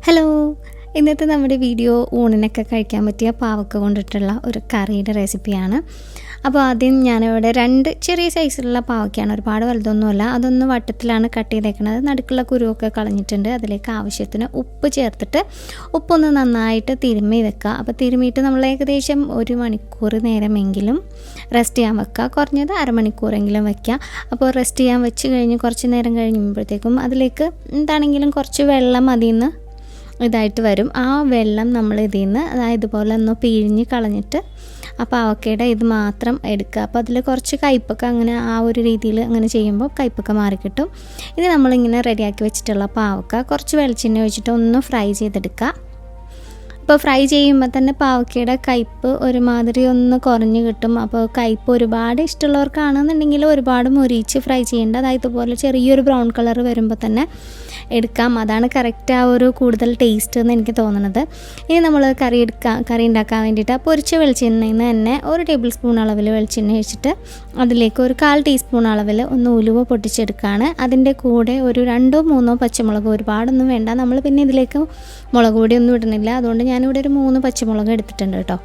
Hello, ഇന്നത്തെ നമ്മുടെ video ഊണിനൊക്കെ കഴിക്കാൻ പറ്റിയ പാവക്ക കൊണ്ടിട്ടുള്ള ഒരു കറിയുടെ റെസിപ്പിയാണ്. അപ്പോൾ ആദ്യം ഞാനിവിടെ 2 ചെറിയ സൈസിലുള്ള പാവക്കയാണ്, ഒരുപാട് വലുതൊന്നുമല്ല. അതൊന്ന് വട്ടത്തിലാണ് കട്ട് ചെയ്തേക്കുന്നത്. നടുക്കുള്ള കുരുവൊക്കെ കളഞ്ഞിട്ടുണ്ട്. അതിലേക്ക് ആവശ്യത്തിന് ഉപ്പ് ചേർത്തിട്ട് ഉപ്പൊന്ന് നന്നായിട്ട് തിരുമ്മി വെക്കുക. അപ്പോൾ തിരുമ്മിയിട്ട് നമ്മൾ ഏകദേശം 1 മണിക്കൂർ നേരമെങ്കിലും റെസ്റ്റ് ചെയ്യാൻ വെക്കുക. കുറഞ്ഞത് അരമണിക്കൂറെങ്കിലും വയ്ക്കുക. അപ്പോൾ റെസ്റ്റ് ചെയ്യാൻ വെച്ച് കഴിഞ്ഞ് കുറച്ച് നേരം കഴിയുമ്പോഴത്തേക്കും അതിലേക്ക് എന്താണെങ്കിലും കുറച്ച് വെള്ളം അതിൽ നിന്ന് ഇതായിട്ട് വരും. ആ വെള്ളം നമ്മൾ ഇതിൽ നിന്ന് അതായത് ഇതുപോലെ ഒന്ന് പിഴിഞ്ഞ് കളഞ്ഞിട്ട് ആ പാവക്കയുടെ ഇത് മാത്രം എടുക്കുക. അപ്പോൾ അതിൽ കുറച്ച് കയ്പ്പക്ക അങ്ങനെ ആ ഒരു രീതിയിൽ അങ്ങനെ ചെയ്യുമ്പോൾ കയ്പ്പക്ക മാറിക്കിട്ടും. ഇത് നമ്മളിങ്ങനെ റെഡിയാക്കി വെച്ചിട്ടുള്ള പാവക്ക കുറച്ച് വെളിച്ചെണ്ണ ഒഴിച്ചിട്ട് ഒന്ന് ഫ്രൈ ചെയ്തെടുക്കുക. ഇപ്പോൾ ഫ്രൈ ചെയ്യുമ്പോൾ തന്നെ പാവക്കയുടെ കയ്പ്പ് ഒരുമാതിരി ഒന്ന് കുറഞ്ഞ് കിട്ടും. അപ്പോൾ കയ്പ്പ് ഒരുപാട് ഇഷ്ടമുള്ളവർക്കാണെന്നുണ്ടെങ്കിൽ ഒരുപാട് മുരിച്ച് ഫ്രൈ ചെയ്യേണ്ട. അതായത് ഇതുപോലെ ചെറിയൊരു ബ്രൗൺ കളർ വരുമ്പോൾ തന്നെ എടുക്കാം. അതാണ് കറക്റ്റ് ആ ഒരു കൂടുതൽ ടേസ്റ്റ് എന്ന് എനിക്ക് തോന്നുന്നത്. ഇനി നമ്മൾ കറി ഉണ്ടാക്കാൻ വേണ്ടിയിട്ട് പൊരിച്ച വെളിച്ചെണ്ണയിൽ നിന്ന് തന്നെ 1 ടേബിൾ സ്പൂൺ അളവിൽ വെളിച്ചെണ്ണ ഒഴിച്ചിട്ട് അതിലേക്ക് ഒരു 1/4 ടീസ്പൂൺ അളവിൽ ഒന്ന് ഉലുവ പൊട്ടിച്ചെടുക്കുകയാണ്. അതിൻ്റെ കൂടെ ഒരു 2-3 പച്ചമുളക്, ഒരുപാടൊന്നും വേണ്ട. നമ്മൾ പിന്നെ ഇതിലേക്ക് മുളക് പൊടിയൊന്നും ഇടുന്നില്ല. അതുകൊണ്ട് ഞാനിവിടെ ഒരു 3 പച്ചമുളക് എടുത്തിട്ടുണ്ട് കേട്ടോ.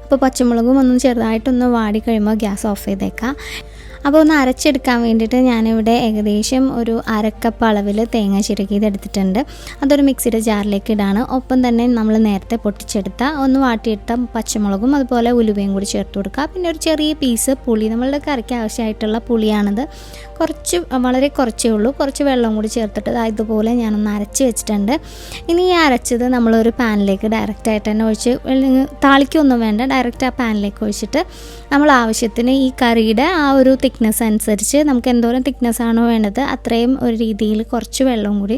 അപ്പോൾ പച്ചമുളകും ഒന്ന് ചെറുതായിട്ടൊന്ന് വാടി കഴിയുമ്പോൾ ഗ്യാസ് ഓഫ് ചെയ്തേക്കാം. അപ്പോൾ ഒന്ന് അരച്ചെടുക്കാൻ വേണ്ടിയിട്ട് ഞാനിവിടെ ഏകദേശം ഒരു 1/2 കപ്പ് അളവിൽ തേങ്ങ ചിരകിയതെടുത്തിട്ടുണ്ട്. അതൊരു മിക്സിയുടെ ജാറിലേക്ക് ഇടാണ്. ഒപ്പം തന്നെ നമ്മൾ നേരത്തെ പൊട്ടിച്ചെടുത്ത ഒന്ന് വാട്ടിയിട്ട പച്ചമുളകും അതുപോലെ ഉലുവയും കൂടി ചേർത്ത് കൊടുക്കുക. പിന്നെ ഒരു ചെറിയ പീസ് പുളി, നമ്മളുടെ കറിക്ക് ആവശ്യമായിട്ടുള്ള പുളിയാണത്. വളരെ കുറച്ചേ ഉള്ളൂ. കുറച്ച് വെള്ളം കൂടി ചേർത്തിട്ട് ഇതുപോലെ ഞാനൊന്ന് അരച്ച് വെച്ചിട്ടുണ്ട്. ഇനി ഈ അരച്ചത് നമ്മളൊരു പാനിലേക്ക് ഡയറക്റ്റായിട്ട് തന്നെ ഒഴിച്ച്, താളിക്കൊന്നും വേണ്ട, ഡയറക്റ്റ് ആ പാനിലേക്ക് ഒഴിച്ചിട്ട് നമ്മൾ ആവശ്യത്തിന് ഈ കറിയുടെ ആ ഒരു തിക്നെസ് അനുസരിച്ച് നമുക്ക് എന്തോരം തിക്നെസ് ആണോ വേണ്ടത് അത്രയും ഒരു രീതിയിൽ കുറച്ച് വെള്ളം കൂടി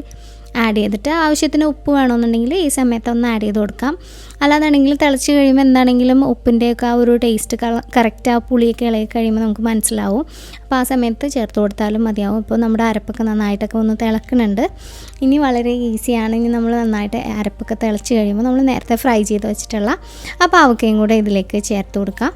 ആഡ് ചെയ്തിട്ട് ആവശ്യത്തിന് ഉപ്പ് വേണമെന്നുണ്ടെങ്കിൽ ഈ സമയത്ത് ഒന്ന് ആഡ് ചെയ്ത് കൊടുക്കാം. അല്ലാന്നുണ്ടെങ്കിൽ തിളച്ച് കഴിയുമ്പോൾ എന്താണെങ്കിലും ഉപ്പിൻ്റെയൊക്കെ ആ ഒരു ടേസ്റ്റ് കറക്റ്റ് ആ പുളിയൊക്കെ ഇളകി കഴിയുമ്പോൾ നമുക്ക് മനസ്സിലാവും. അപ്പോൾ ആ സമയത്ത് ചേർത്ത് കൊടുത്താലും മതിയാവും. ഇപ്പോൾ നമ്മുടെ അരപ്പൊക്കെ നന്നായിട്ടൊക്കെ ഒന്ന് തിളക്കുന്നുണ്ട്. ഇനി വളരെ ഈസിയാണ്. ഇനി നമ്മൾ നന്നായിട്ട് അരപ്പൊക്കെ തിളച്ച് കഴിയുമ്പോൾ നമ്മൾ നേരത്തെ ഫ്രൈ ചെയ്ത് വെച്ചിട്ടുള്ള ആ പാവക്കയും കൂടെ ഇതിലേക്ക് ചേർത്ത് കൊടുക്കാം.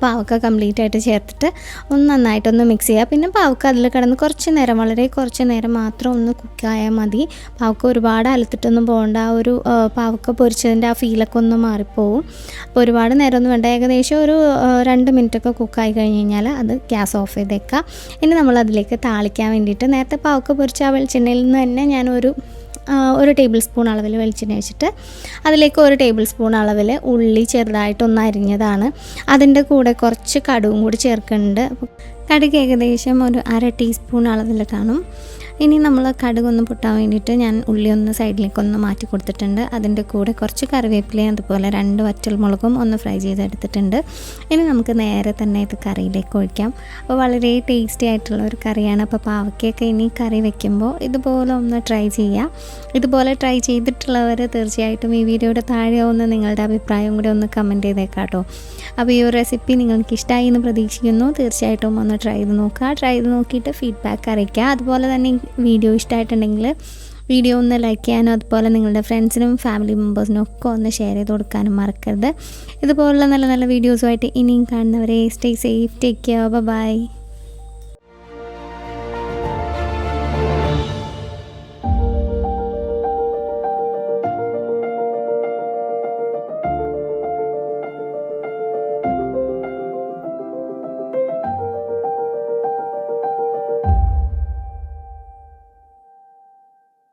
പാവക്ക കംപ്ലീറ്റ് ആയിട്ട് ചേർത്തിട്ട് ഒന്ന് നന്നായിട്ടൊന്ന് മിക്സ് ചെയ്യുക. പിന്നെ പാവക്ക അതിൽ കിടന്ന് കുറച്ച് നേരം, വളരെ കുറച്ച് നേരം മാത്രം ഒന്ന് കുക്കായാൽ മതി. പാവക്ക ഒരുപാട് അലത്തിട്ടൊന്നും പോകേണ്ട. ആ ഒരു പാവക്ക പൊരിച്ചതിൻ്റെ ആ ഫീലൊക്കെ ഒന്ന് മാറിപ്പോവും. അപ്പോൾ ഒരുപാട് നേരമൊന്നും വേണ്ട. ഏകദേശം ഒരു 2 മിനിറ്റൊക്കെ കുക്കായി കഴിഞ്ഞ് കഴിഞ്ഞാൽ അത് ഗ്യാസ് ഓഫ് ചെയ്തേക്കാം. ഇനി നമ്മൾ അതിലേക്ക് താളിക്കാൻ വേണ്ടിയിട്ട് നേരത്തെ പാവക്ക പൊരിച്ച ആ വെളിച്ചെണ്ണയിൽ നിന്ന് തന്നെ ഞാൻ ഒരു 1 ടേബിൾ സ്പൂൺ അളവിൽ വെളിച്ചെണ്ണ വെച്ചിട്ട് അതിലേക്ക് 1 ടേബിൾ സ്പൂൺ അളവിൽ ഉള്ളി ചെറുതായിട്ടൊന്ന് അരിഞ്ഞതാണ്. അതിൻ്റെ കൂടെ കുറച്ച് കടുകും കൂടി ചേർക്കുന്നുണ്ട്. അപ്പോൾ കടുക് ഏകദേശം ഒരു 1/2 ടീസ്പൂൺ അളവിൽ കാണും. ഇനി നമ്മൾ കടുകൊന്ന് പൊട്ടാൻ വേണ്ടിയിട്ട് ഞാൻ ഉള്ളി ഒന്ന് സൈഡിലേക്കൊന്ന് മാറ്റി കൊടുത്തിട്ടുണ്ട്. അതിൻ്റെ കൂടെ കുറച്ച് കറിവേപ്പിലയും അതുപോലെ 2 വറ്റൽമുളകും ഒന്ന് ഫ്രൈ ചെയ്തെടുത്തിട്ടുണ്ട്. ഇനി നമുക്ക് നേരെ തന്നെ ഇത് കറിയിലേക്ക് ഒഴിക്കാം. അപ്പോൾ വളരെ ടേസ്റ്റി ആയിട്ടുള്ള ഒരു കറിയാണ്. അപ്പോൾ പാവയ്ക്കൊക്കെ ഇനി കറി വെക്കുമ്പോൾ ഇതുപോലെ ഒന്ന് ട്രൈ ചെയ്യുക. ഇതുപോലെ ട്രൈ ചെയ്തിട്ടുള്ളവർ തീർച്ചയായിട്ടും ഈ വീഡിയോയുടെ താഴെ ഒന്ന് നിങ്ങളുടെ അഭിപ്രായം കൂടി ഒന്ന് കമൻറ്റ് ചെയ്തേക്കാം കേട്ടോ. അപ്പോൾ ഈ ഒരു റെസിപ്പി നിങ്ങൾക്ക് ഇഷ്ടമായി എന്ന് പ്രതീക്ഷിക്കുന്നു. തീർച്ചയായിട്ടും ഒന്ന് ട്രൈ ചെയ്ത് നോക്കുക. ട്രൈ ചെയ്ത് നോക്കിയിട്ട് ഫീഡ്ബാക്ക് അറിയിക്കുക. അതുപോലെ തന്നെ വീഡിയോ ഇഷ്ടമായിട്ടുണ്ടെങ്കിൽ വീഡിയോ ഒന്ന് ലൈക്ക് ചെയ്യാനും അതുപോലെ നിങ്ങളുടെ ഫ്രണ്ട്സിനും ഫാമിലി മെമ്പേഴ്സിനും ഒക്കെ ഒന്ന് ഷെയർ ചെയ്ത് കൊടുക്കാനും മറക്കരുത്. ഇതുപോലുള്ള നല്ല നല്ല വീഡിയോസുമായിട്ട് ഇനിയും കാണുന്നവരെ stay safe, take care, by.